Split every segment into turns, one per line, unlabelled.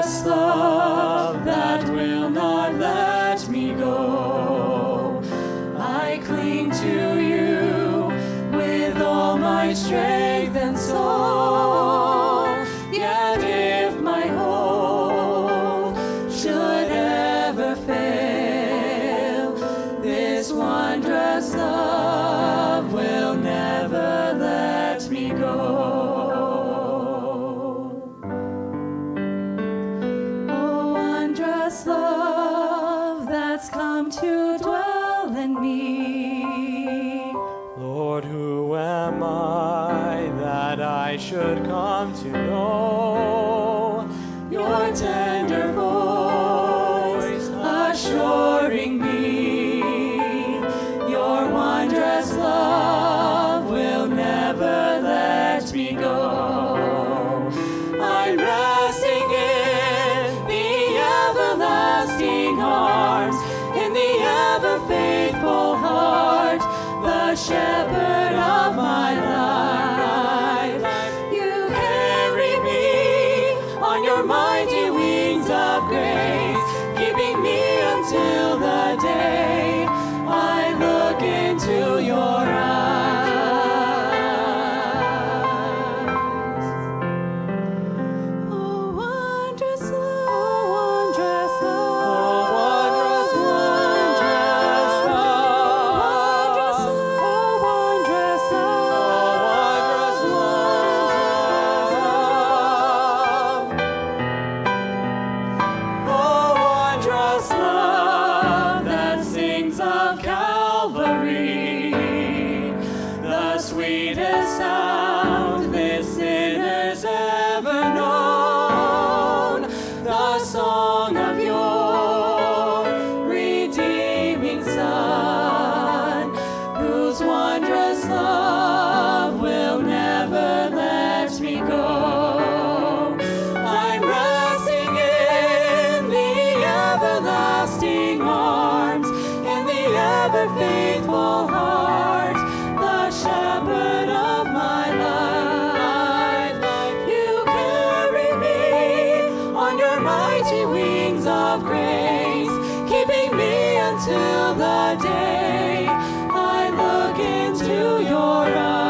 wondrous love that will not let me go. I cling to you with all my strength and soul. Yet if my hope should ever fail, this wondrous love will never let me go. Love that's come to dwell in me.
Lord, who am I that I should come to know
your tender voice assuring me your wondrous love will never let me go. I'm resting in the everlasting arms, in the ever faithful heart, the shepherd of my life. You carry me on your mighty wings of grace, keeping me until the day I look into your eyes. Oh, wondrous love, oh, wondrous love,
oh, wondrous, wondrous love,
wondrous love, oh, wondrous love,
oh, wondrous love.
oh, wondrous love that sings of Calvary, the sweetest sound this sinner's ever known, the song of your redeeming Son, whose wondrous love will never let me go. I'm resting in the everlasting arms, in the ever faithful heart, the shepherd of my life. You carry me on your mighty wings of grace, keeping me until the day I look into your eyes.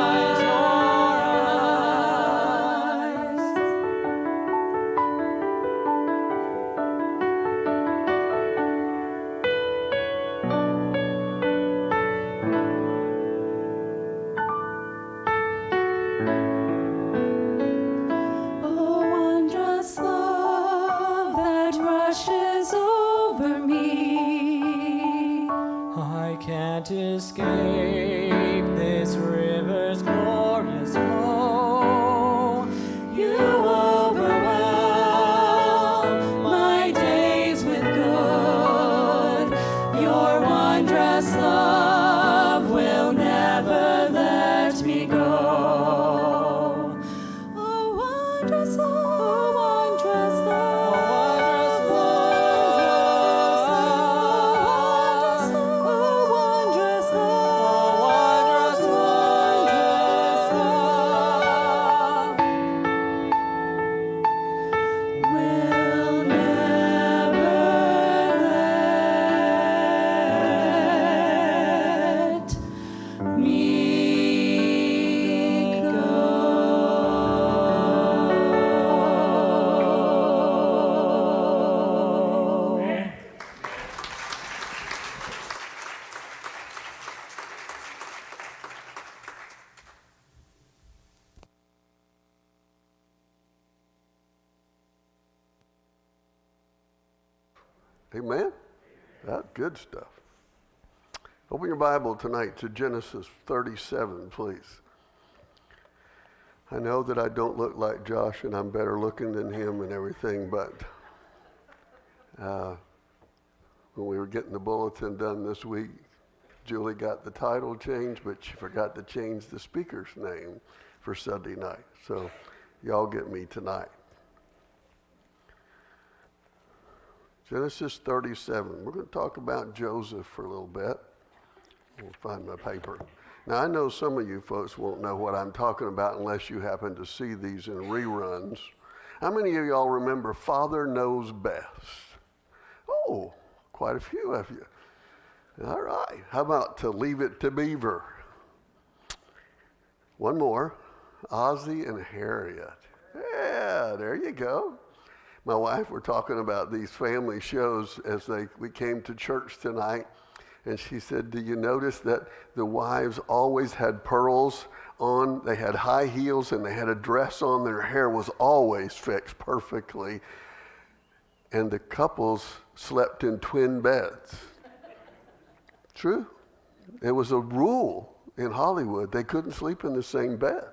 Oh, wondrous love that rushes over me.
I can't escape this river's glorious flow.
You overwhelm my days with good. Your wondrous love will never let me go. Oh, wondrous love, oh, wondrous love, wondrous love,
wondrous love.
will never let me go.
Amen? That's good stuff. Open your Bible tonight to Genesis 37, please. I know that I don't look like Josh and I'm better looking than him and everything, but when we were getting the bulletin done this week, Julie got the title changed, but she forgot to change the speaker's name for Sunday night. So y'all get me tonight. Genesis 37. We're going to talk about Joseph for a little bit. We'll find my paper. Now, I know some of you folks won't know what I'm talking about unless you happen to see these in reruns. How many of y'all remember Father Knows Best? Oh, quite a few of you. All right. How about To Leave It to Beaver? One more. Ozzie and Harriet. Yeah, there you go. My wife were talking about these family shows as we came to church tonight, and she said, do you notice that the wives always had pearls on? They had high heels and they had a dress on. Their hair was always fixed perfectly. And the couples slept in twin beds. True. It was a rule in Hollywood. They couldn't sleep in the same bed.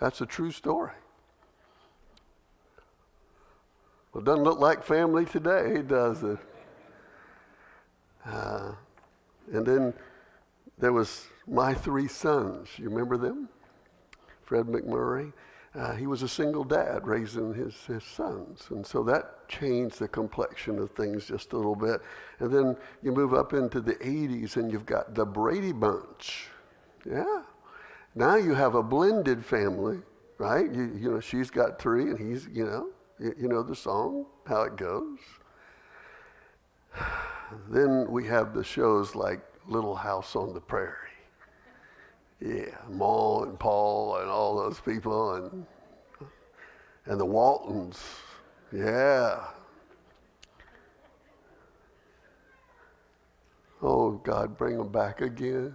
That's a true story. Well, it doesn't look like family today, does it? And then there was my three sons. You remember them? Fred McMurray. He was a single dad raising his sons. And so that changed the complexion of things just a little bit. And then you move up into the 80s and you've got the Brady Bunch. Yeah. Now you have a blended family, right? You know, she's got three and he's, you know the song, how it goes. Then we have the shows like Little House on the Prairie. Yeah, Ma and Paul and all those people and the Waltons. Yeah. Oh, God, bring them back again.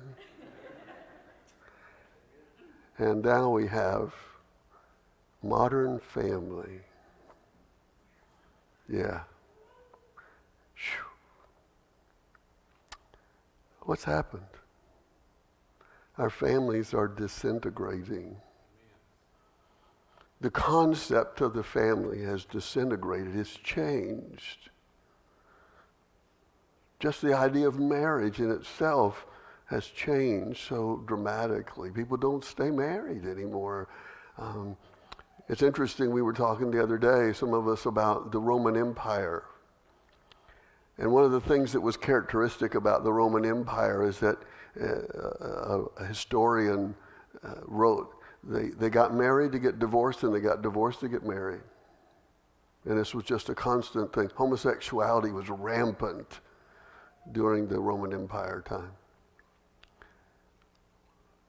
And now we have Modern Family. Yeah. Whew. What's happened? Our families are disintegrating. The concept of the family has disintegrated. It's changed. Just the idea of marriage in itself has changed so dramatically. People don't stay married anymore. It's interesting, we were talking the other day, some of us, about the Roman Empire. And one of the things that was characteristic about the Roman Empire is that a historian wrote, they got married to get divorced and they got divorced to get married. And this was just a constant thing. Homosexuality was rampant during the Roman Empire time.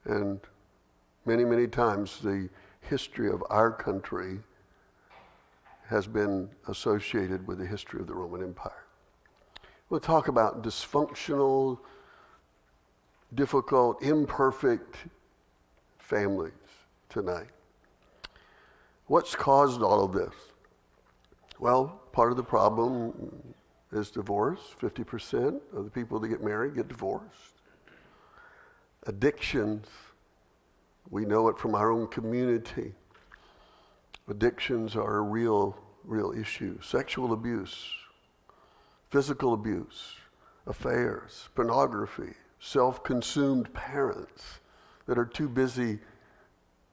And many, many times the history of our country has been associated with the history of the Roman Empire. We'll talk about dysfunctional, difficult, imperfect families tonight. What's caused all of this? Well, part of the problem is divorce. 50% of the people that get married get divorced. Addictions, we know it from our own community. Addictions are a real issue. Sexual abuse, physical abuse, affairs, pornography, self-consumed parents that are too busy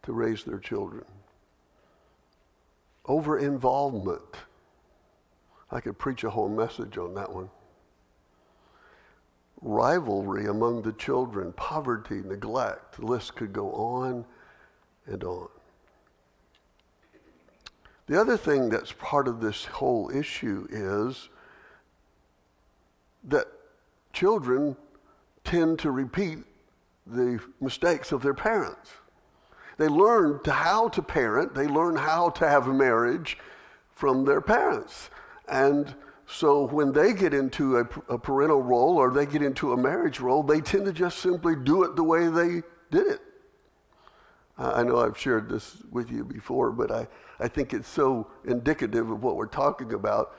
to raise their children. Over-involvement. I could preach a whole message on that one. Rivalry among the children, poverty, neglect. The list could go on and on. The other thing that's part of this whole issue is that children tend to repeat the mistakes of their parents. They learn how to parent, they learn how to have a marriage from their parents. And so when they get into a parental role or they get into a marriage role, they tend to just simply do it the way they did it. I know I've shared this with you before, but I think it's so indicative of what we're talking about.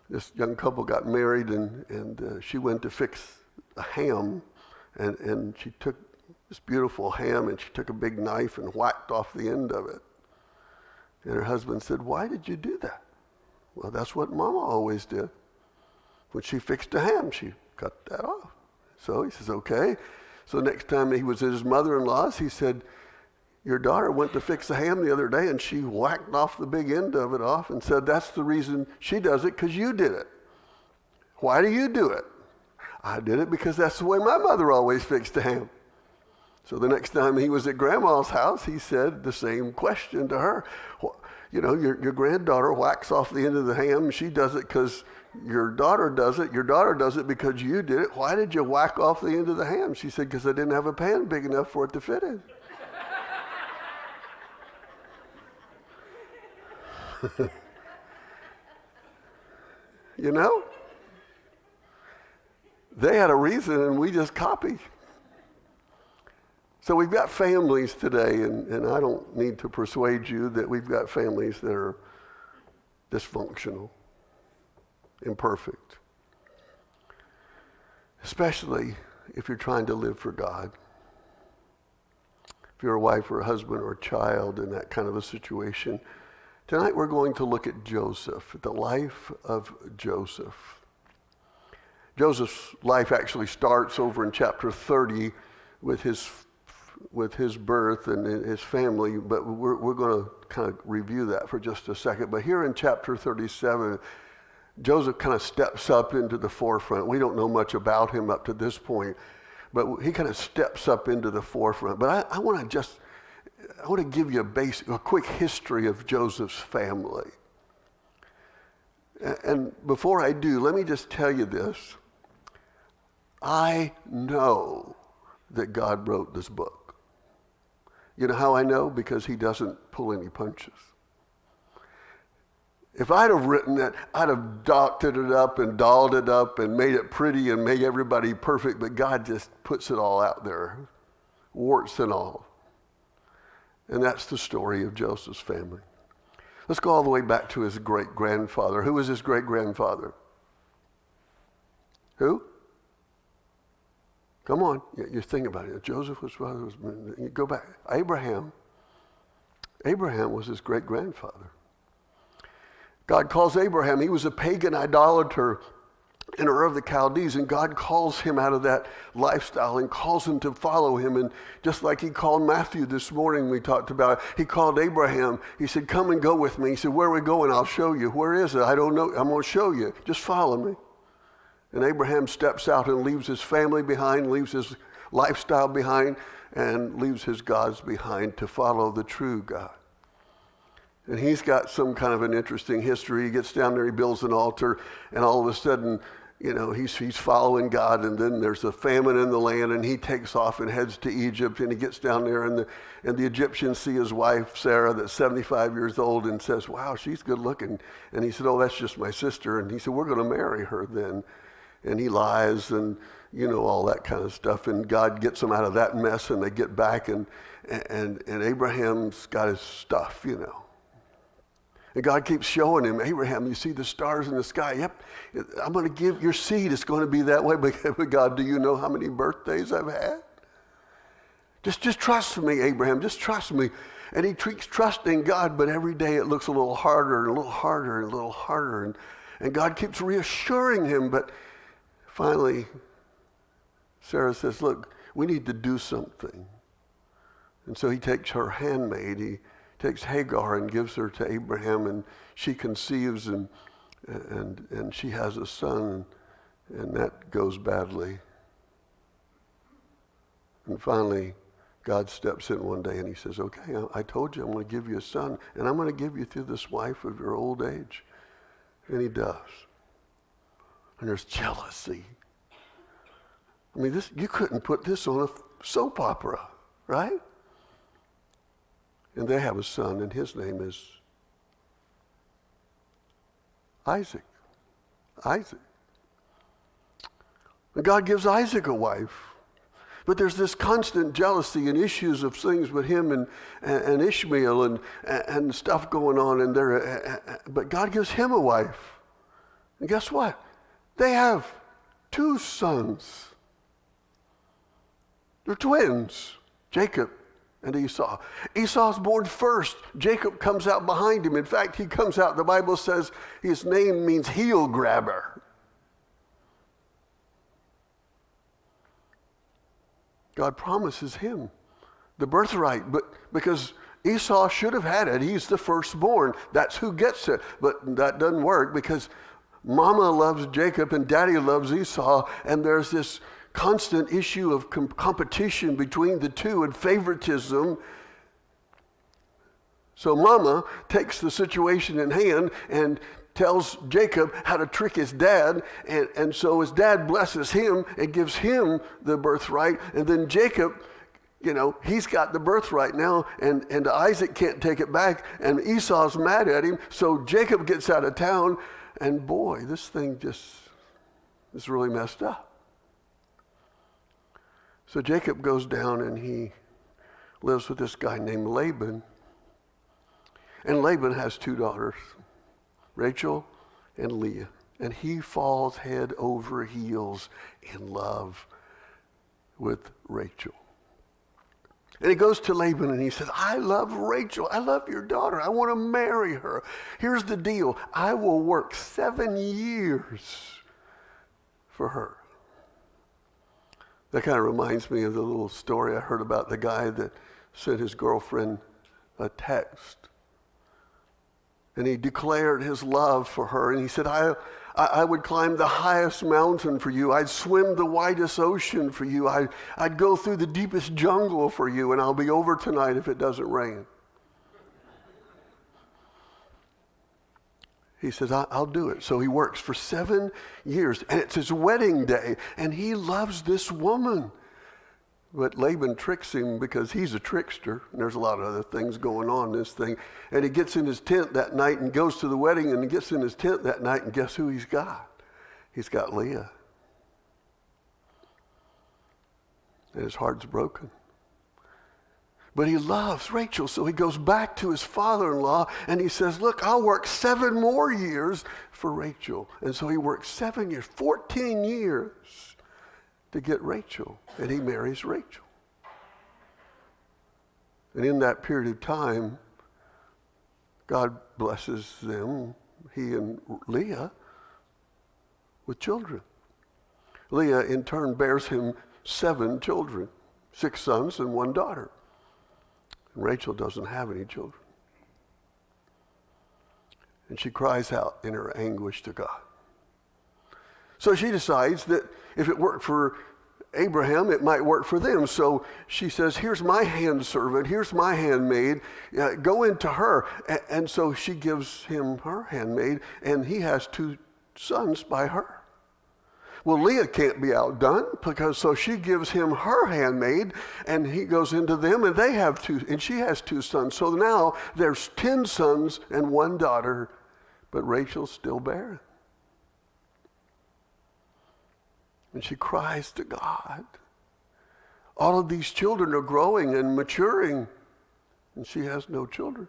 This young couple got married and she went to fix a ham and she took this beautiful ham and she took a big knife and whacked off the end of it. And her husband said, "Why did you do that?" "Well, that's what Mama always did. When she fixed a ham, she cut that off." So he says, "Okay." So next time he was at his mother-in-law's, he said, "Your daughter went to fix the ham the other day and she whacked off the big end of it off and said, that's the reason she does it, because you did it. Why do you do it?" "I did it because that's the way my mother always fixed the ham." So the next time he was at Grandma's house, he said the same question to her. your granddaughter whacks off the end of the ham. She does it because your daughter does it. Your daughter does it because you did it. Why did you whack off the end of the ham? She said, because I didn't have a pan big enough for it to fit in. They had a reason and we just copy. So we've got families today, and I don't need to persuade you that we've got families that are dysfunctional, imperfect. Especially if you're trying to live for God. If you're a wife or a husband or a child in that kind of a situation. Tonight we're going to look at Joseph, the life of Joseph. Joseph's life actually starts over in chapter 30 with his birth and his family, but we're going to kind of review that for just a second. But here in chapter 37, Joseph kind of steps up into the forefront. We don't know much about him up to this point, but he kind of steps up into the forefront. But I want to give you a quick history of Joseph's family. And before I do, let me just tell you this. I know that God wrote this book. You know how I know? Because he doesn't pull any punches. If I'd have written it, I'd have doctored it up and dolled it up and made it pretty and made everybody perfect, but God just puts it all out there, warts and all. And that's the story of Joseph's family. Let's go all the way back to his great-grandfather. Who was his great-grandfather? Who? Come on, you think about it. Joseph was father. You go back. Abraham. Abraham was his great-grandfather. God calls Abraham. He was a pagan idolater in Ur of the Chaldees, and God calls him out of that lifestyle and calls him to follow him. And just like he called Matthew this morning, we talked about it, he called Abraham. He said, come and go with me. He said, where are we going? I'll show you. Where is it? I don't know. I'm going to show you. Just follow me. And Abraham steps out and leaves his family behind, leaves his lifestyle behind, and leaves his gods behind to follow the true God. And he's got some kind of an interesting history. He gets down there, he builds an altar, and all of a sudden, he's following God, and then there's a famine in the land, and he takes off and heads to Egypt, and he gets down there, and the Egyptians see his wife, Sarah, that's 75 years old, and says, wow, she's good looking. And he said, oh, that's just my sister. And he said, we're going to marry her then. And he lies and, all that kind of stuff. And God gets them out of that mess, and they get back, and Abraham's got his stuff, And God keeps showing him, Abraham, you see the stars in the sky. Yep, I'm going to give your seed. It's going to be that way. But God, do you know how many birthdays I've had? Just trust me, Abraham. Just trust me. And he keeps trusting God, but every day it looks a little harder and a little harder and a little harder. And God keeps reassuring him, but finally, Sarah says, look, we need to do something. And so he takes her handmaid, he takes Hagar and gives her to Abraham, and she conceives and she has a son, and that goes badly. And finally, God steps in one day and he says, okay, I told you I'm going to give you a son, and I'm going to give you through this wife of your old age. And he does. And there's jealousy. I mean, you couldn't put this on a soap opera, right? And they have a son, and his name is Isaac. Isaac. And God gives Isaac a wife. But there's this constant jealousy and issues of things with him and Ishmael and stuff going on in there. But God gives him a wife. And guess what? They have 2 sons. They're twins, Jacob and Esau. Esau's born first. Jacob comes out behind him. In fact, he comes out, the Bible says his name means heel grabber. God promises him the birthright, but because Esau should have had it, he's the firstborn. That's who gets it. But that doesn't work because Mama loves Jacob and Daddy loves Esau, and there's this constant issue of competition between the two and favoritism. So Mama takes the situation in hand and tells Jacob how to trick his dad, and so his dad blesses him and gives him the birthright, and then Jacob, he's got the birthright now, and Isaac can't take it back, and Esau's mad at him, so Jacob gets out of town, and boy, this thing just is really messed up. So Jacob goes down and he lives with this guy named Laban, and Laban has 2 daughters, Rachel and Leah, and he falls head over heels in love with Rachel. And he goes to Laban and he says, I love Rachel. I love your daughter. I want to marry her. Here's the deal. I will work 7 years for her. That kind of reminds me of the little story I heard about the guy that sent his girlfriend a text. And he declared his love for her. And he said, I would climb the highest mountain for you. I'd swim the widest ocean for you. I'd go through the deepest jungle for you. And I'll be over tonight if it doesn't rain. He says, I'll do it. So he works for 7 years. And it's his wedding day. And he loves this woman. But Laban tricks him because he's a trickster. And there's a lot of other things going on in this thing. And he gets in his tent that night and goes to the wedding. And he gets in his tent that night and guess who he's got? He's got Leah. And his heart's broken. But he loves Rachel, so he goes back to his father-in-law and he says, look, I'll work 7 more years for Rachel. And so he works 7 years, 14 years to get Rachel, and he marries Rachel. And in that period of time, God blesses them, he and Leah, with children. Leah, in turn, bears him 7 children, 6 sons and 1 daughter. And Rachel doesn't have any children. And she cries out in her anguish to God. So she decides that if it worked for Abraham, it might work for them. So she says, here's my handservant, here's my handmaid, go into her. And so she gives him her handmaid, and he has 2 sons by her. Well, Leah can't be outdone, so she gives him her handmaid, and he goes into them, and they have 2, and she has 2 sons. So now there's 10 sons and 1 daughter, but Rachel's still barren. And she cries to God. All of these children are growing and maturing, and she has no children.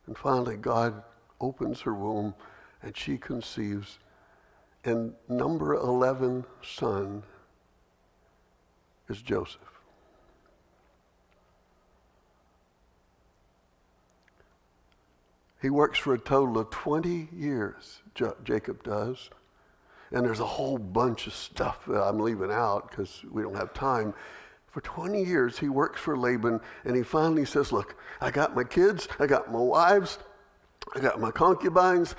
And finally, God opens her womb, and she conceives. And number 11 son is Joseph. He works for a total of 20 years, Jacob does. And there's a whole bunch of stuff that I'm leaving out because we don't have time. For 20 years, he works for Laban, and he finally says, look, I got my kids, I got my wives, I got my concubines.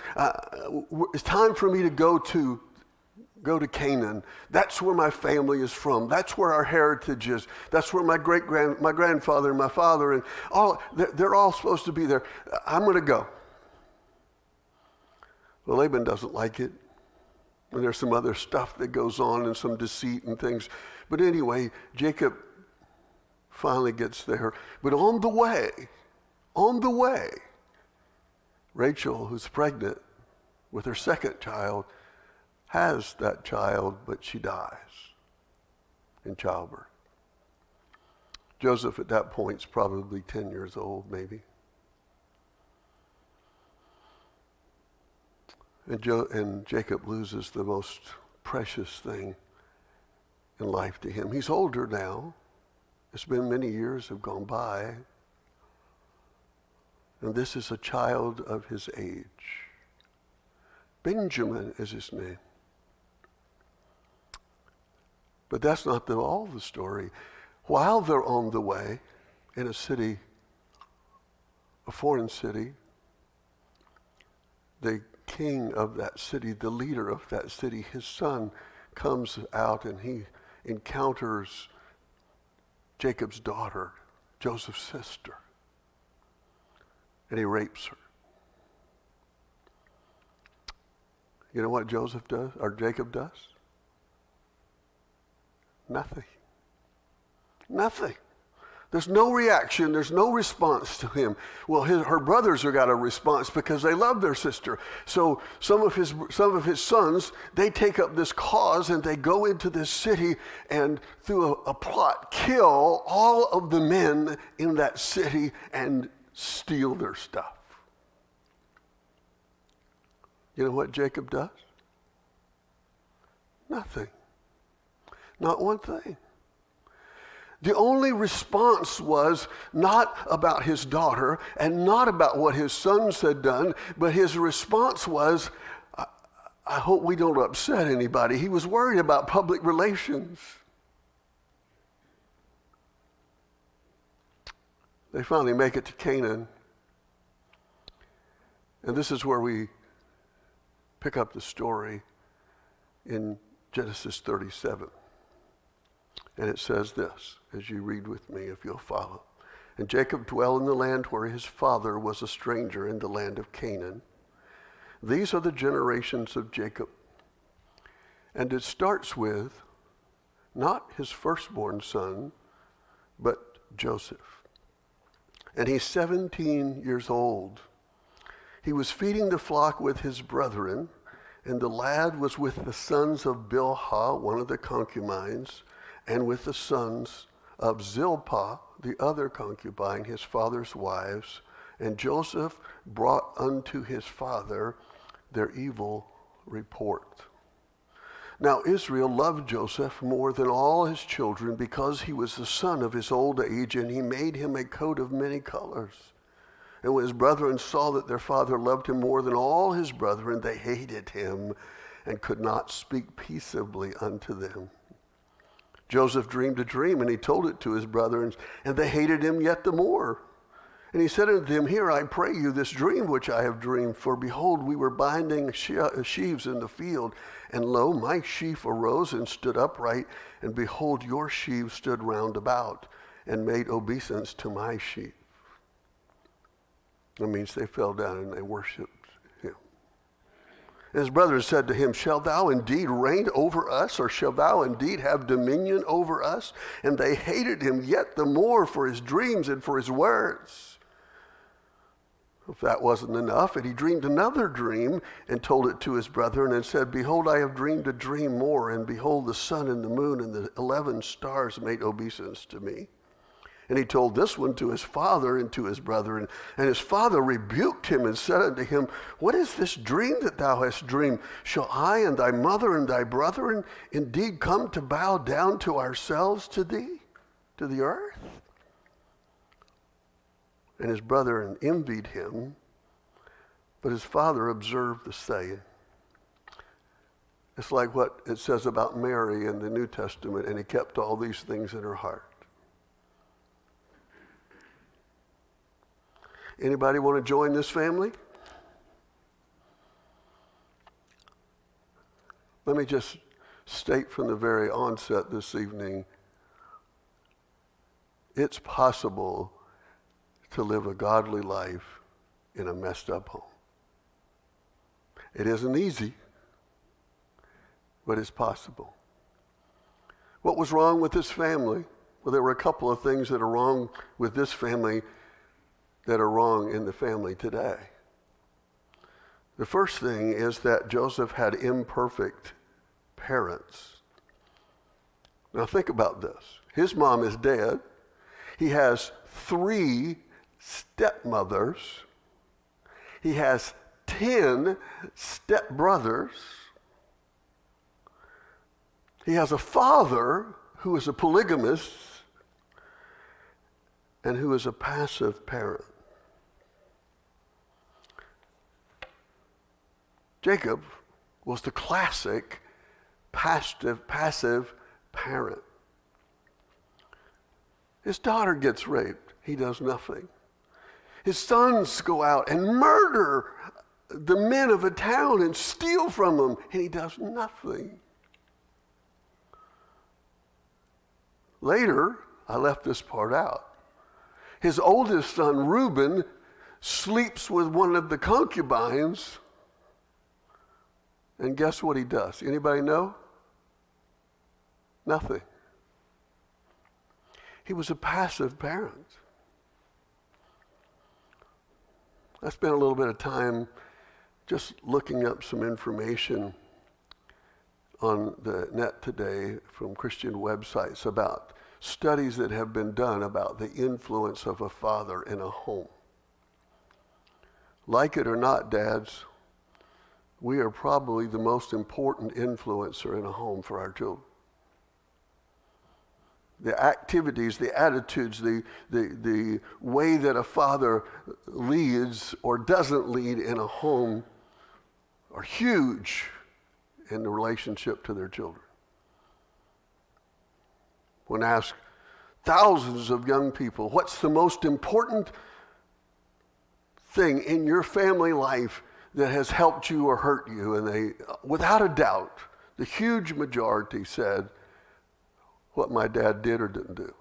It's time for me to go to Canaan. That's where my family is from. That's where our heritage is. That's where my grandfather and my father and they're all supposed to be there. I'm going to go. Well, Laban doesn't like it. And there's some other stuff that goes on and some deceit and things. But anyway, Jacob finally gets there. But on the way, Rachel, who's pregnant with her second child, has that child, but she dies in childbirth. Joseph at that point is probably 10 years old, maybe. And Jacob loses the most precious thing in life to him. He's older now. It's been many years have gone by. And this is a child of his age. Benjamin is his name. But that's not all the story. While they're on the way in a city, a foreign city, the king of that city, the leader of that city, his son comes out and he encounters Jacob's daughter, Joseph's sister. and he rapes her. You know what Joseph does, or Jacob does? Nothing. Nothing. There's no reaction. There's no response to him. Well, her brothers have got a response because they love their sister. So some of his sons, they take up this cause and they go into this city and through a plot kill all of the men in that city and steal their stuff. You know what Jacob does? Nothing. Not one thing. The only response was not about his daughter and not about what his sons had done, but his response was, I hope we don't upset anybody. He was worried about public relations. They finally make it to Canaan. And this is where we pick up the story in Genesis 37. And it says this, as you read with me, if you'll follow. And Jacob dwelt in the land where his father was a stranger, in the land of Canaan. These are the generations of Jacob. And it starts with not his firstborn son, but Joseph. And he's 17 years old. He was feeding the flock with his brethren, and the lad was with the sons of Bilhah, one of the concubines, and with the sons of Zilpah, the other concubine, his father's wives. And Joseph brought unto his father their evil report. Now Israel loved Joseph more than all his children, because he was the son of his old age, and he made him a coat of many colors. And when his brethren saw that their father loved him more than all his brethren, they hated him and could not speak peaceably unto them. Joseph dreamed a dream, and he told it to his brethren, and they hated him yet the more. And he said unto them, Hear, I pray you, this dream which I have dreamed. For behold, we were binding sheaves in the field, and lo, my sheaf arose and stood upright, and behold, your sheaves stood round about, and made obeisance to my sheaf. That means they fell down and they worshiped him. And his brothers said to him, Shall thou indeed reign over us, or shall thou indeed have dominion over us? And they hated him yet the more for his dreams and for his words. If that wasn't enough, and he dreamed another dream and told it to his brethren and said, Behold, I have dreamed a dream more, and behold, the sun and the moon and the 11 stars made obeisance to me. And he told this one to his father and to his brethren. And his father rebuked him and said unto him, What is this dream that thou hast dreamed? Shall I and thy mother and thy brethren indeed come to bow down to ourselves to thee, to the earth? And his brethren envied him, but his father observed the saying. It's like what it says about Mary in the New Testament, and he kept all these things in her heart. Anybody want to join this family? Let me just state from the very onset this evening, it's possible to live a godly life in a messed up home. It isn't easy, but it's possible. What was wrong with this family? Well, there were a couple of things that are wrong with this family that are wrong in the family today. The first thing is that Joseph had imperfect parents. Now think about this. His mom is dead. He has 3 stepmothers. He has 10 stepbrothers. He has a father who is a polygamist and who is a passive parent. Jacob was the classic passive parent. His daughter gets raped. He does nothing. His sons go out and murder the men of a town and steal from them, and he does nothing. Later, I left this part out. His oldest son, Reuben, sleeps with one of the concubines, and guess what he does? Anybody know? Nothing. He was a passive parent. I spent a little bit of time just looking up some information on the net today from Christian websites about studies that have been done about the influence of a father in a home. Like it or not, dads, we are probably the most important influencer in a home for our children. The activities, the attitudes, the way that a father leads or doesn't lead in a home are huge in the relationship to their children. When asked thousands of young people, what's the most important thing in your family life that has helped you or hurt you? And they, without a doubt, the huge majority said, what my dad did or didn't do.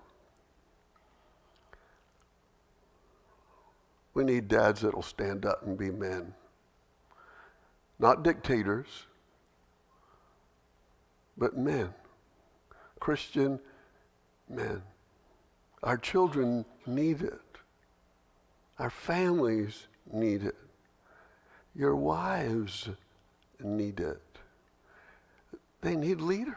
We need dads that'll stand up and be men. Not dictators, but men. Christian men. Our children need it. Our families need it. Your wives need it. They need leaders.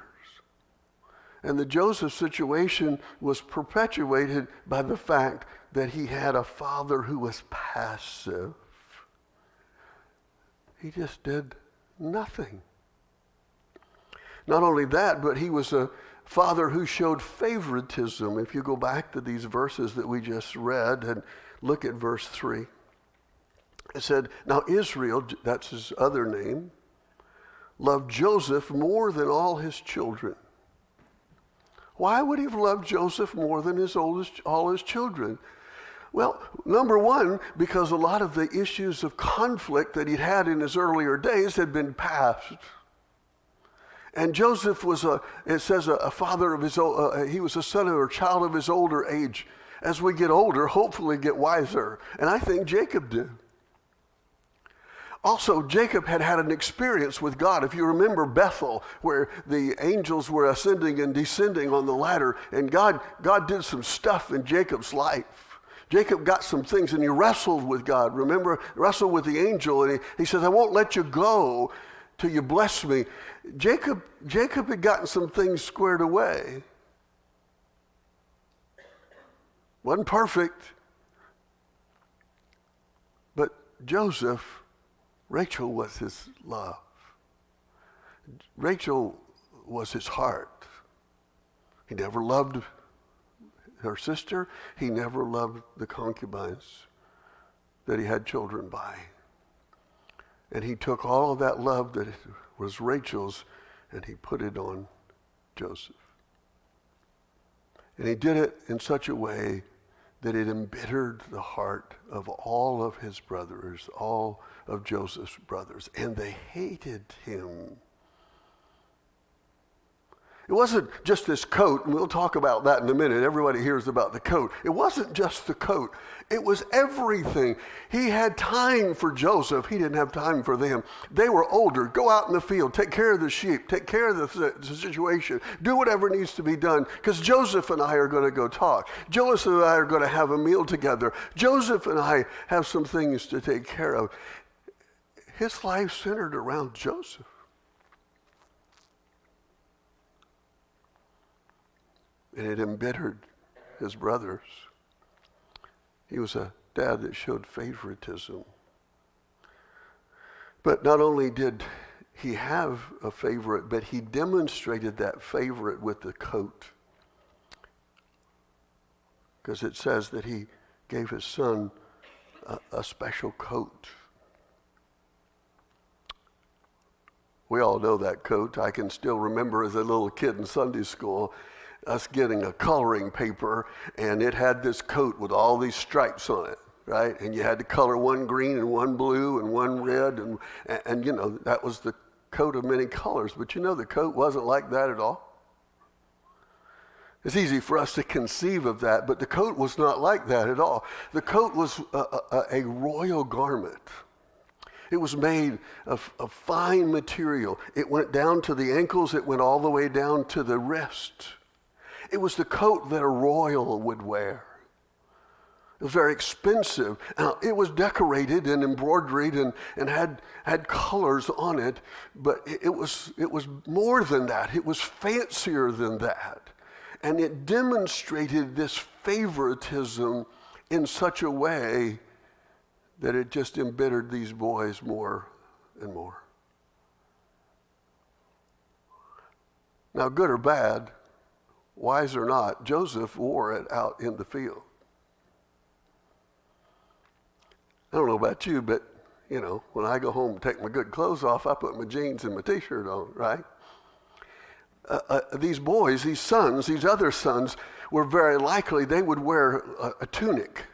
And the Joseph situation was perpetuated by the fact that he had a father who was passive. He just did nothing. Not only that, but he was a father who showed favoritism. If you go back to these verses that we just read and look at verse 3, it said, now Israel, that's his other name, loved Joseph more than all his children. Why would he have loved Joseph more than all his children? Well, number one, because a lot of the issues of conflict that he'd had in his earlier days had been past. And Joseph was a father of his he was a son or a child of his older age. As we get older, hopefully get wiser. And I think Jacob did. Also, Jacob had had an experience with God. If you remember Bethel, where the angels were ascending and descending on the ladder, and God did some stuff in Jacob's life. Jacob got some things, and he wrestled with God. Remember, wrestled with the angel, and he says, I won't let you go till you bless me. Jacob had gotten some things squared away. Wasn't perfect, but Joseph, Rachel was his love. Rachel was his heart. He never loved her sister. He never loved the concubines that he had children by. And he took all of that love that was Rachel's and he put it on Joseph. And he did it in such a way that it embittered the heart of all of his brothers, all of Joseph's brothers, and they hated him. It wasn't just this coat, and we'll talk about that in a minute. Everybody hears about the coat. It wasn't just the coat. It was everything. He had time for Joseph. He didn't have time for them. They were older. Go out in the field. Take care of the sheep. Take care of the situation. Do whatever needs to be done, because Joseph and I are going to go talk. Joseph and I are going to have a meal together. Joseph and I have some things to take care of. His life centered around Joseph. And it embittered his brothers. He was a dad that showed favoritism. But not only did he have a favorite, but he demonstrated that favorite with the coat. Because it says that he gave his son a special coat. We all know that coat. I can still remember as a little kid in Sunday school, us getting a coloring paper, and it had this coat with all these stripes on it, right? And you had to color one green and one blue and one red, and you know, that was the coat of many colors. But you know, the coat wasn't like that at all. It's easy for us to conceive of that, but the coat was not like that at all. The coat was a royal garment. It was made of fine material. It went down to the ankles. It went all the way down to the wrist. It was the coat that a royal would wear. It was very expensive. Now, it was decorated and embroidered and had colors on it, but it was more than that. It was fancier than that. And it demonstrated this favoritism in such a way that it just embittered these boys more and more. Now, good or bad, wise or not, Joseph wore it out in the field. I don't know about you, but, when I go home and take my good clothes off, I put my jeans and my t-shirt on, right? These boys, these other sons, were very likely they would wear a tunic.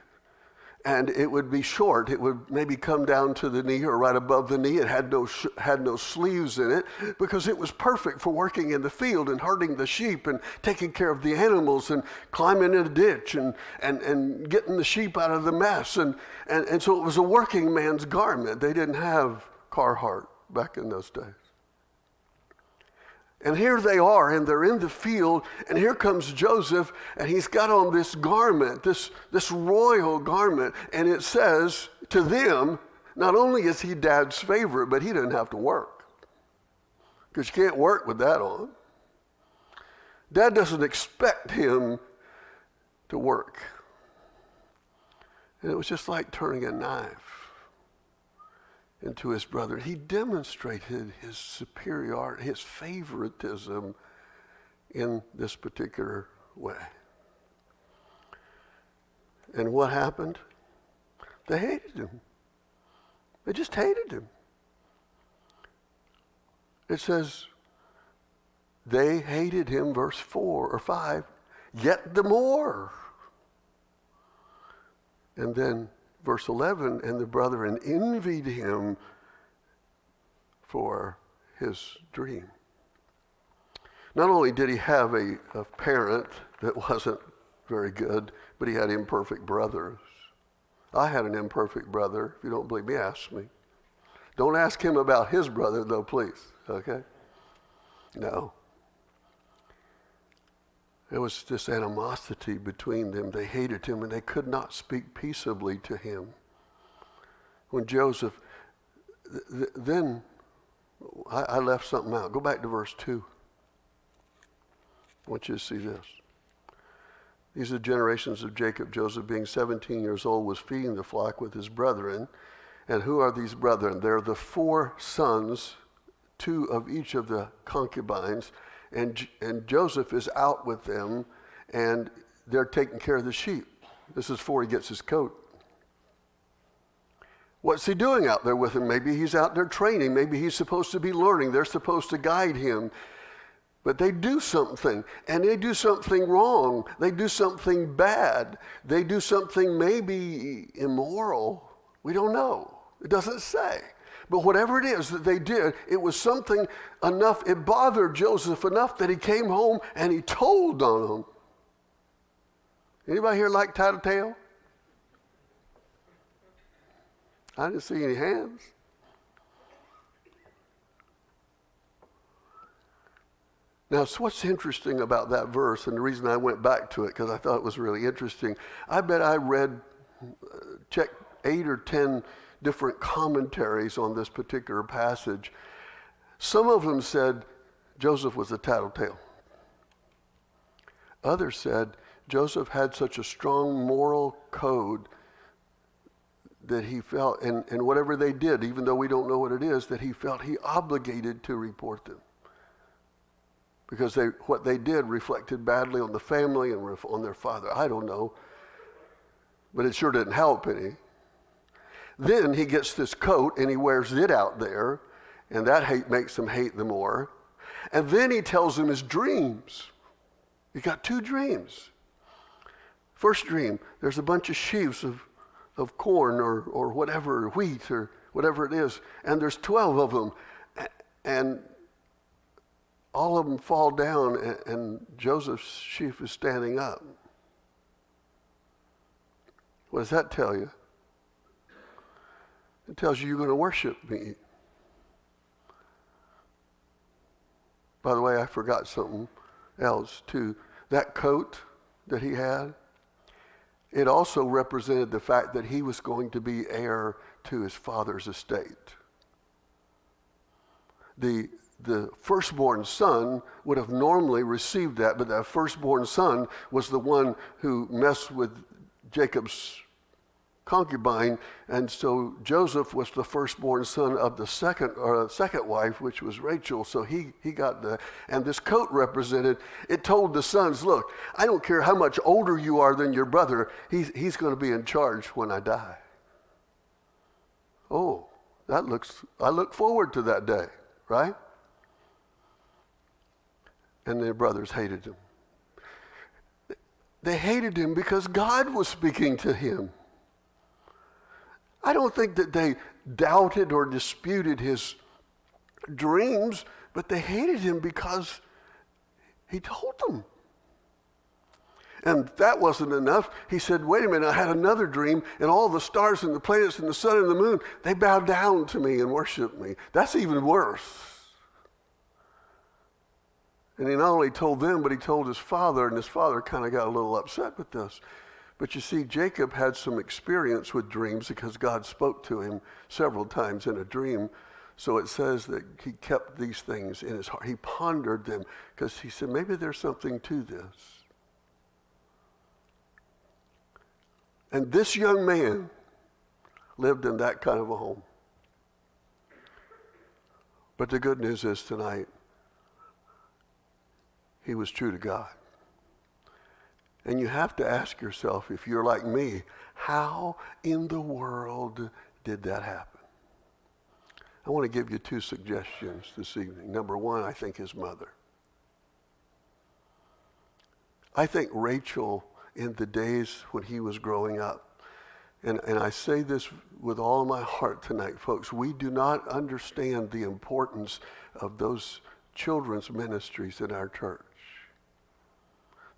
And it would be short. It would maybe come down to the knee or right above the knee. It had no sleeves in it because it was perfect for working in the field and herding the sheep and taking care of the animals and climbing in a ditch and getting the sheep out of the mess. And so it was a working man's garment. They didn't have Carhartt back in those days. And here they are, and they're in the field, and here comes Joseph, and he's got on this garment, this royal garment, and it says to them, not only is he Dad's favorite, but he didn't have to work, because you can't work with that on. Dad doesn't expect him to work. And it was just like turning a knife into his brother. He demonstrated his superiority, his favoritism in this particular way. And what happened? They hated him. They just hated him. It says, they hated him, verse 4 or 5, yet the more. And then verse 11, and the brethren envied him for his dream. Not only did he have a parent that wasn't very good, but he had imperfect brothers. I had an imperfect brother. If you don't believe me, ask me. Don't ask him about his brother, though, please, okay? No. There was this animosity between them. They hated him, and they could not speak peaceably to him. When Joseph, then I left something out. Go back to verse 2. I want you to see this. These are generations of Jacob. Joseph, being 17 years old, was feeding the flock with his brethren. And who are these brethren? They're the 4 sons, 2 of each of the concubines. And Joseph is out with them, and they're taking care of the sheep. This is before he gets his coat. What's he doing out there with them? Maybe he's out there training. Maybe he's supposed to be learning. They're supposed to guide him. But they do something, and they do something wrong. They do something bad. They do something maybe immoral. We don't know. It doesn't say. But whatever it is that they did, it was something enough, it bothered Joseph enough that he came home and he told on them. Anybody here like tattletale? I didn't see any hands. Now, so what's interesting about that verse, and the reason I went back to it, because I thought it was really interesting, I bet I checked 8 or 10 different commentaries on this particular passage. Some of them said Joseph was a tattletale. Others said Joseph had such a strong moral code that he felt, and whatever they did, even though we don't know what it is, that he felt he obligated to report them. Because what they did reflected badly on the family and on their father. I don't know. But it sure didn't help any. Then he gets this coat and he wears it out there, and that hate makes him hate them more. And then he tells them his dreams. He got 2 dreams. First dream, there's a bunch of sheaves of corn or whatever, wheat or whatever it is, and there's 12 of them. And all of them fall down, and Joseph's sheaf is standing up. What does that tell you? It tells you you're going to worship me. By the way, I forgot something else too. That coat that he had, it also represented the fact that he was going to be heir to his father's estate. The firstborn son would have normally received that, but that firstborn son was the one who messed with Jacob's concubine, and so Joseph was the firstborn son of the second wife, which was Rachel. So he got and this coat represented, it told the sons, look, I don't care how much older you are than your brother, he's going to be in charge when I die. Oh, I look forward to that day, right? And their brothers hated him. They hated him because God was speaking to him. I don't think that they doubted or disputed his dreams, but they hated him because he told them. And that wasn't enough. He said, wait a minute, I had another dream, and all the stars and the planets and the sun and the moon, they bowed down to me and worshiped me. That's even worse. And he not only told them, but he told his father, and his father kind of got a little upset with this. But you see, Jacob had some experience with dreams because God spoke to him several times in a dream. So it says that he kept these things in his heart. He pondered them because he said, maybe there's something to this. And this young man lived in that kind of a home. But the good news is tonight, he was true to God. And you have to ask yourself, if you're like me, how in the world did that happen? I want to give you two suggestions this evening. Number one, I think his mother. I think Rachel, in the days when he was growing up, and I say this with all my heart tonight, folks, we do not understand the importance of those children's ministries in our church.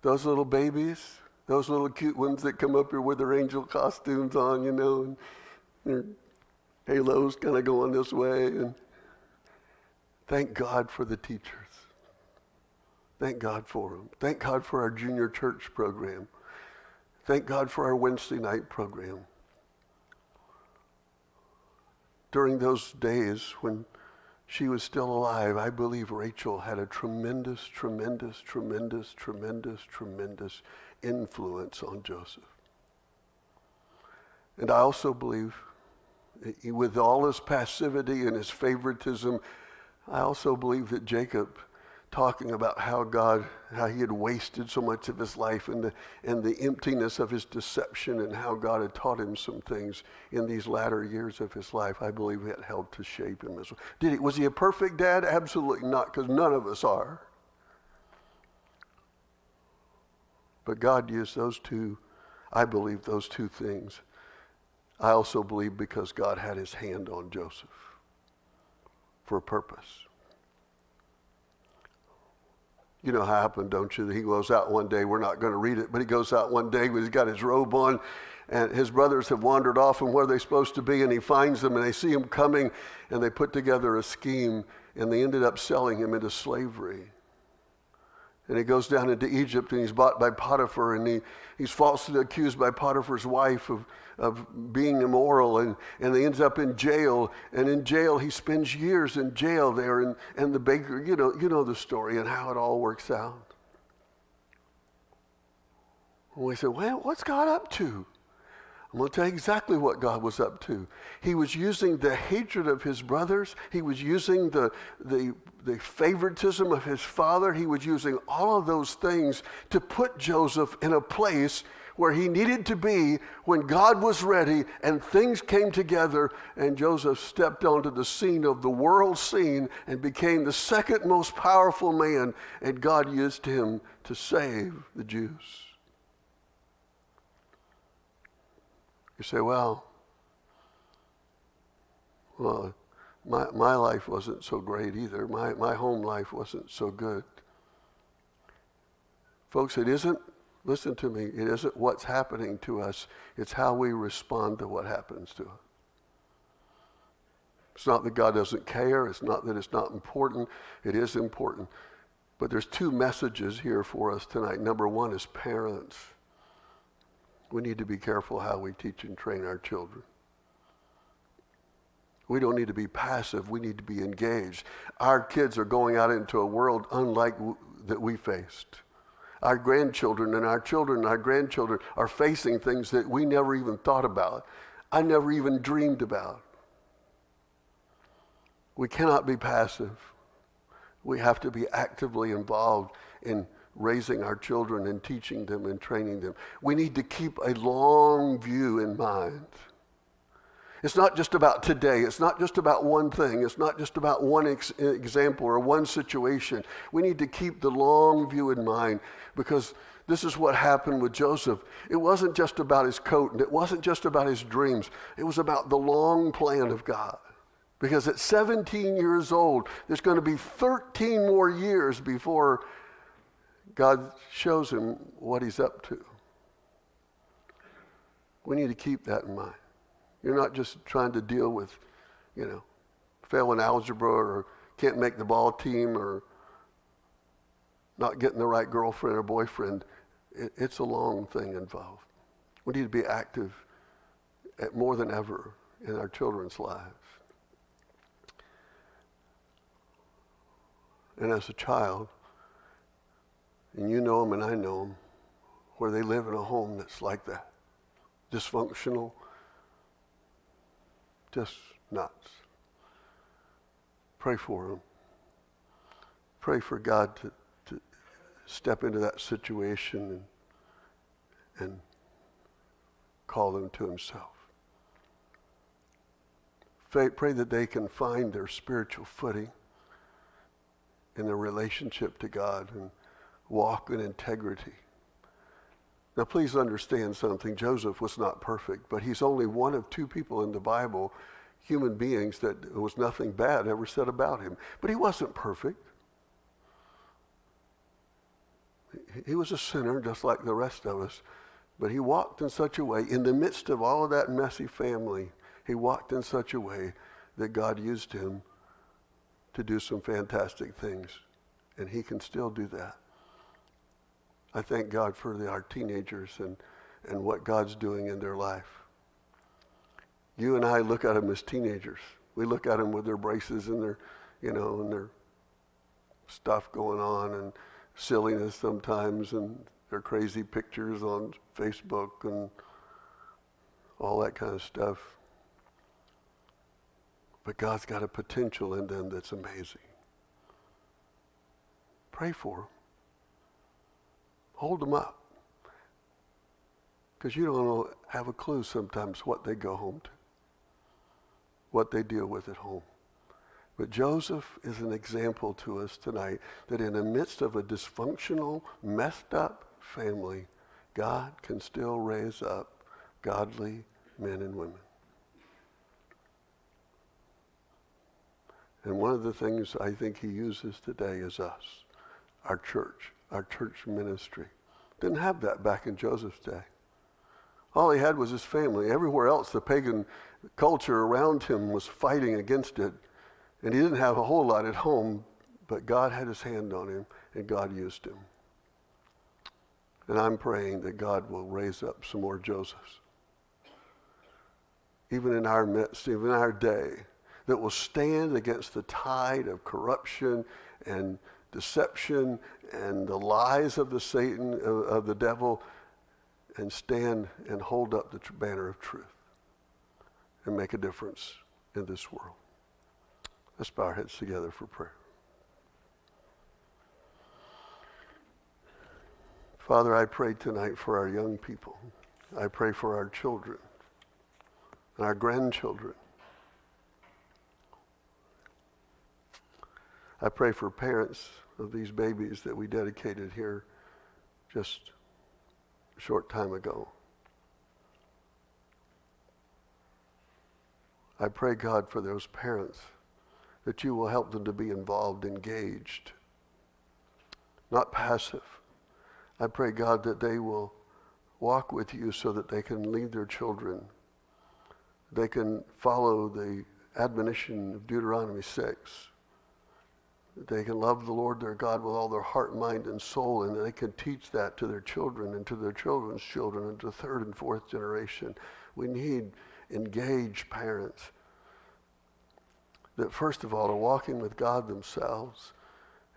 Those little babies, those little cute ones that come up here with their angel costumes on, you know, and their halos kind of going this way. And thank God for the teachers. Thank God for them. Thank God for our junior church program. Thank God for our Wednesday night program. During those days when she was still alive, I believe Rachel had a tremendous, tremendous, tremendous, tremendous, tremendous influence on Joseph. And I also believe, with all his passivity and his favoritism, I also believe that Jacob, talking about how he had wasted so much of his life and the emptiness of his deception and how God had taught him some things in these latter years of his life, I believe it helped to shape him as well. Was he a perfect dad? Absolutely not, because none of us are. But God used those two, I believe those two things. I also believe because God had his hand on Joseph for a purpose. You know how it happened, don't you? He goes out one day, we're not going to read it, but he goes out one day when he's got his robe on, and his brothers have wandered off from where they're supposed to be, and he finds them, and they see him coming, and they put together a scheme, and they ended up selling him into slavery. And he goes down into Egypt, and he's bought by Potiphar, and he's falsely accused by Potiphar's wife of being immoral, and he ends up in jail, and in jail he spends years in jail there, and the baker, you know the story and how it all works out. And we say, well, what's God up to? I'm going to tell you exactly what God was up to. He was using the hatred of his brothers. He was using the favoritism of his father. He was using all of those things to put Joseph in a place where he needed to be when God was ready and things came together, and Joseph stepped onto the scene of the world scene and became the second most powerful man, and God used him to save the Jews. You say, well, My life wasn't so great either. My home life wasn't so good. Folks, it isn't, listen to me, it isn't what's happening to us. It's how we respond to what happens to us. It's not that God doesn't care. It's not that it's not important. It is important. But there's two messages here for us tonight. Number one is parents. We need to be careful how we teach and train our children. We don't need to be passive. We need to be engaged. Our kids are going out into a world unlike that we faced. Our grandchildren and our children and our grandchildren are facing things that we never even thought about. I never even dreamed about. We cannot be passive. We have to be actively involved in raising our children and teaching them and training them. We need to keep a long view in mind. It's not just about today. It's not just about one thing. It's not just about one example or one situation. We need to keep the long view in mind, because this is what happened with Joseph. It wasn't just about his coat, and it wasn't just about his dreams. It was about the long plan of God. Because at 17 years old, there's going to be 13 more years before God shows him what he's up to. We need to keep that in mind. You're not just trying to deal with, failing algebra or can't make the ball team or not getting the right girlfriend or boyfriend. It's a long thing involved. We need to be active more than ever in our children's lives. And as a child, and you know them and I know them, where they live in a home that's like that, dysfunctional, just nuts. Pray for them. Pray for God to step into that situation and call them to himself. Pray that they can find their spiritual footing in their relationship to God and walk in integrity. Now please understand something. Joseph was not perfect, but he's only one of two people in the Bible, human beings, that there was nothing bad ever said about him. But he wasn't perfect. He was a sinner just like the rest of us, but he walked in such a way, in the midst of all of that messy family, he walked in such a way that God used him to do some fantastic things, and he can still do that. I thank God for our teenagers and what God's doing in their life. You and I look at them as teenagers. We look at them with their braces and their, and their stuff going on and silliness sometimes and their crazy pictures on Facebook and all that kind of stuff. But God's got a potential in them that's amazing. Pray for them. Hold them up. Because you don't have a clue sometimes what they go home to, what they deal with at home. But Joseph is an example to us tonight that in the midst of a dysfunctional, messed up family, God can still raise up godly men and women. And one of the things I think he uses today is us, our church ministry. Didn't have that back in Joseph's day. All he had was his family. Everywhere else, the pagan culture around him was fighting against it. And he didn't have a whole lot at home, but God had his hand on him, and God used him. And I'm praying that God will raise up some more Josephs, even in our midst, even in our day, that will stand against the tide of corruption and deception and the lies of the devil, and stand and hold up the banner of truth and make a difference in this world. Let's bow our heads together for prayer. Father, I pray tonight for our young people. I pray for our children and our grandchildren. I pray for parents of these babies that we dedicated here just a short time ago. I pray, God, for those parents that you will help them to be involved, engaged, not passive. I pray, God, that they will walk with you so that they can lead their children. They can follow the admonition of Deuteronomy 6. That they can love the Lord their God with all their heart, mind, and soul, and that they can teach that to their children and to their children's children and to third and fourth generation. We need engaged parents that first of all are walking with God themselves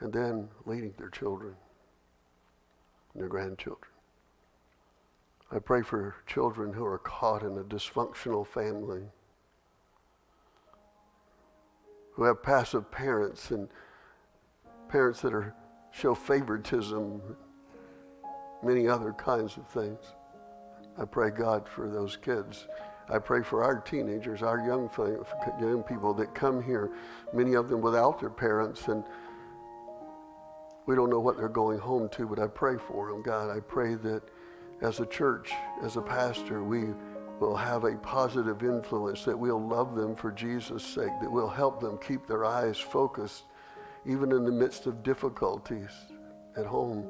and then leading their children and their grandchildren. I pray for children who are caught in a dysfunctional family, who have passive parents and parents that show favoritism, many other kinds of things. I pray, God, for those kids. I pray for our teenagers, our young people that come here, many of them without their parents, and we don't know what they're going home to, but I pray for them, God. I pray that as a church, as a pastor, we will have a positive influence, that we'll love them for Jesus' sake, that we'll help them keep their eyes focused, even in the midst of difficulties at home,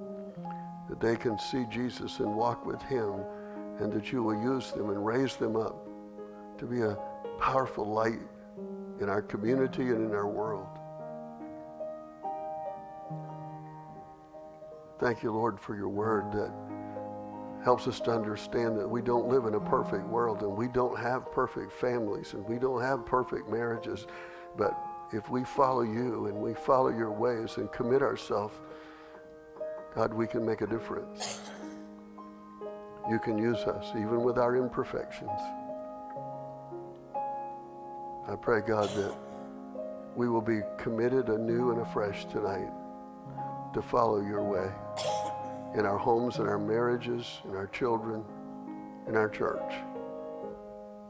that they can see Jesus and walk with him, and that you will use them and raise them up to be a powerful light in our community and in our world. Thank you, Lord, for your word that helps us to understand that we don't live in a perfect world, and we don't have perfect families, and we don't have perfect marriages. But if we follow you and we follow your ways and commit ourselves, God, we can make a difference. You can use us even with our imperfections. I pray, God, that we will be committed anew and afresh tonight to follow your way in our homes, in our marriages, in our children, in our church.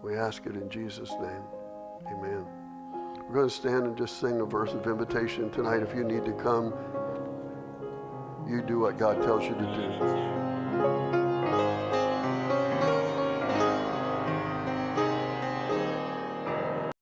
We ask it in Jesus' name. Amen. We're going to stand and just sing a verse of invitation tonight. If you need to come, you do what God tells you to do.